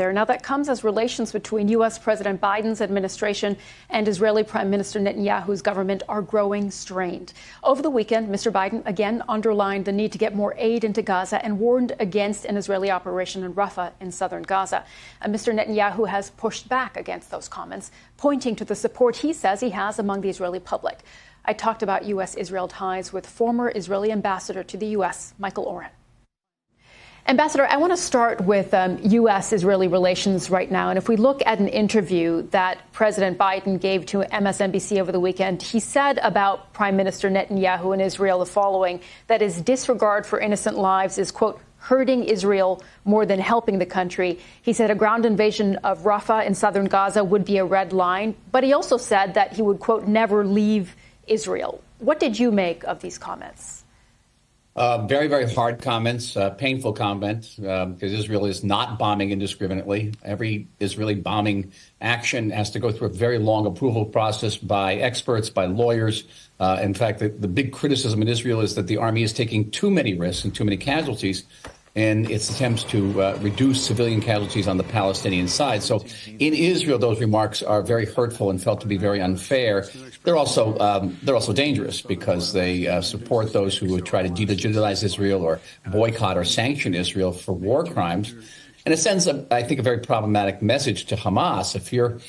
there. Now, that comes as relations between U.S. President Biden's administration and Israeli Prime Minister Netanyahu's government are growing strained. Over the weekend, Mr. Biden again underlined the need to get more aid into Gaza and warned against an Israeli operation in Rafah in southern Gaza. And Mr. Netanyahu has pushed back against those comments, pointing to the support he says he has among the Israeli public. I talked about U.S.-Israel ties with former Israeli ambassador to the U.S., Michael Oren. Ambassador, I want to start with U.S.-Israeli relations right now. And if we look at an interview that President Biden gave to MSNBC over the weekend, he said about Prime Minister Netanyahu and Israel the following, that his disregard for innocent lives is, quote, hurting Israel more than helping the country. He said a ground invasion of Rafah in southern Gaza would be a red line. But he also said that he would, quote, never leave Israel. What did you make of these comments? Very, very hard comments, painful comments, because Israel is not bombing indiscriminately. Every Israeli bombing action has to go through a very long approval process by experts, by lawyers. In fact, the big criticism in Israel is that the army is taking too many risks and too many casualties in its attempts to reduce civilian casualties on the Palestinian side. So in Israel, those remarks are very hurtful and felt to be very unfair. They're also dangerous because they support those who would try to delegitimize Israel or boycott or sanction Israel for war crimes. And it sends, I think, a very problematic message to Hamas. If you're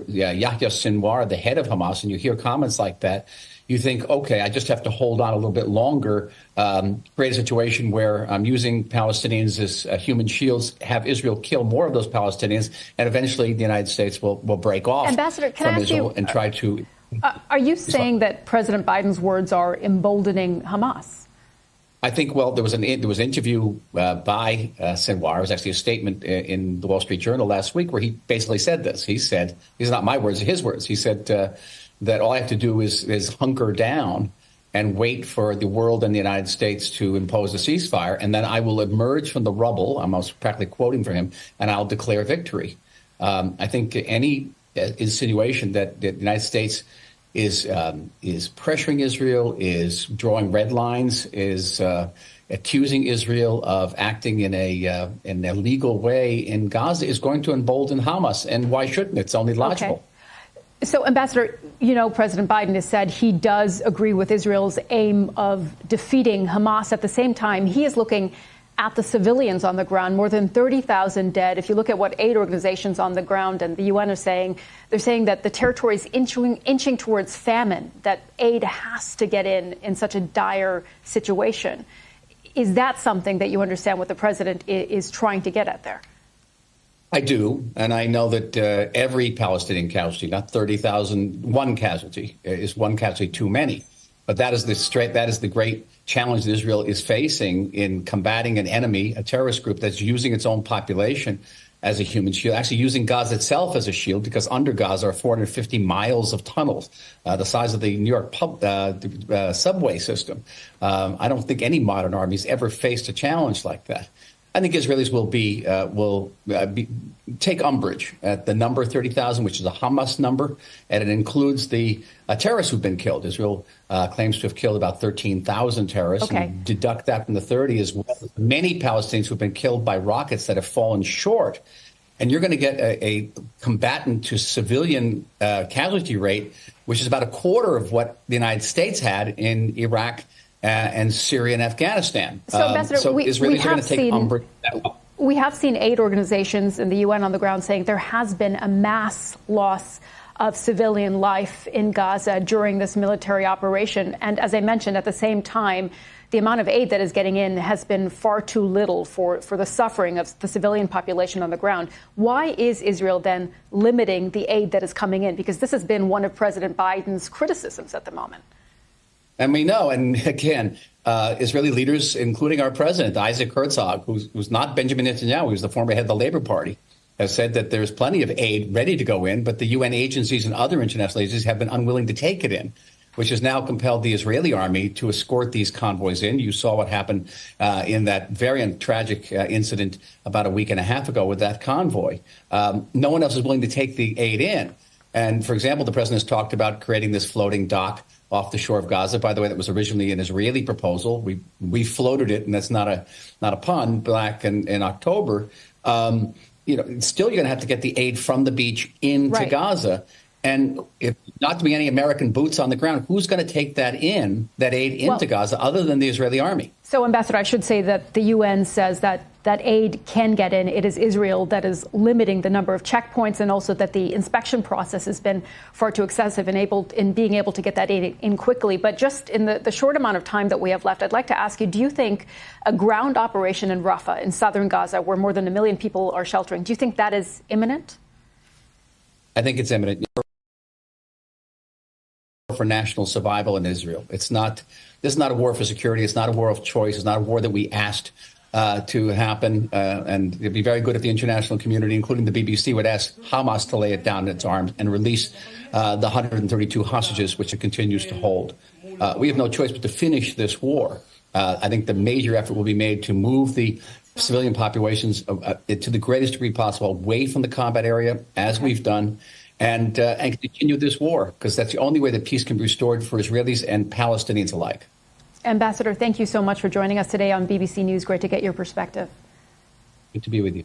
Yahya Sinwar, the head of Hamas, and you hear comments like that, you think, OK, I just have to hold on a little bit longer, create a situation where I'm using Palestinians as human shields, have Israel kill more of those Palestinians, and eventually the United States will break off Ambassador, from Israel and try to. Are you saying that President Biden's words are emboldening Hamas? I think, well, there was an interview by Sinwar. It was actually a statement in the Wall Street Journal last week where he basically said this. He said, these are not my words, his words. He said that all I have to do is hunker down and wait for the world and the United States to impose a ceasefire, and then I will emerge from the rubble. I'm also practically quoting from him, and I'll declare victory. I think any insinuation that the United States is pressuring Israel, is drawing red lines, is accusing Israel of acting in a legal way in Gaza is going to embolden Hamas. And why shouldn't it? It's only logical. Okay. So, Ambassador, you know, President Biden has said he does agree with Israel's aim of defeating Hamas. At the same time, he is looking at the civilians on the ground, more than 30,000 dead. If you look at what aid organizations on the ground and the UN are saying, they're saying that the territory is inching towards famine, that aid has to get in such a dire situation. Is that something that you understand what the president is trying to get at there? I do, and I know that every Palestinian casualty, not 30,000, one casualty is one casualty too many. But that is the great challenge that Israel is facing in combating an enemy, a terrorist group that's using its own population as a human shield, actually using Gaza itself as a shield, because under Gaza are 450 miles of tunnels, the size of the New York subway system. I don't think any modern army's ever faced a challenge like that. I think Israelis will take umbrage at the number 30,000, which is a Hamas number, and it includes the terrorists who've been killed. Israel claims to have killed about 13,000 terrorists. Okay. And deduct that from the 30 as well. Many Palestinians who've been killed by rockets that have fallen short. And you're going to get a combatant to civilian casualty rate, which is about a quarter of what the United States had in Iraq and Syria and Afghanistan. So, Ambassador, Israelis are going to take umbrage at that. We have seen aid organizations and the UN on the ground saying there has been a mass loss of civilian life in Gaza during this military operation. And as I mentioned, at the same time, the amount of aid that is getting in has been far too little for the suffering of the civilian population on the ground. Why is Israel then limiting the aid that is coming in? Because this has been one of President Biden's criticisms at the moment. And we know, and again, Israeli leaders, including our president, Isaac Herzog, who's not Benjamin Netanyahu, who's the former head of the Labor Party, has said that there's plenty of aid ready to go in, but the UN agencies and other international agencies have been unwilling to take it in, which has now compelled the Israeli army to escort these convoys in. You saw what happened in that very tragic incident about a week and a half ago with that convoy. No one else is willing to take the aid in. And, for example, the president has talked about creating this floating dock off the shore of Gaza. By the way, that was originally an Israeli proposal. We floated it, and that's not a pun, back in October. still you're going to have to get the aid from the beach into Gaza. And if not to be any American boots on the ground, who's going to take that aid into Gaza other than the Israeli army? So, Ambassador, I should say that the UN says that aid can get in. It is Israel that is limiting the number of checkpoints, and also that the inspection process has been far too excessive in being able to get that aid in quickly. But just in the short amount of time that we have left, I'd like to ask you, do you think a ground operation in Rafah in southern Gaza, where more than 1 million people are sheltering, do you think that is imminent? I think it's imminent. For national survival in Israel. This is not a war for security. It's not a war of choice. It's not a war that we asked to happen. And it'd be very good if the international community, including the BBC, would ask Hamas to lay it down in its arms and release the 132 hostages, which it continues to hold. We have no choice but to finish this war. I think the major effort will be made to move the civilian populations to the greatest degree possible away from the combat area, as we've done, and continue this war, because that's the only way that peace can be restored for Israelis and Palestinians alike. Ambassador, thank you so much for joining us today on BBC News. Great to get your perspective. Good to be with you.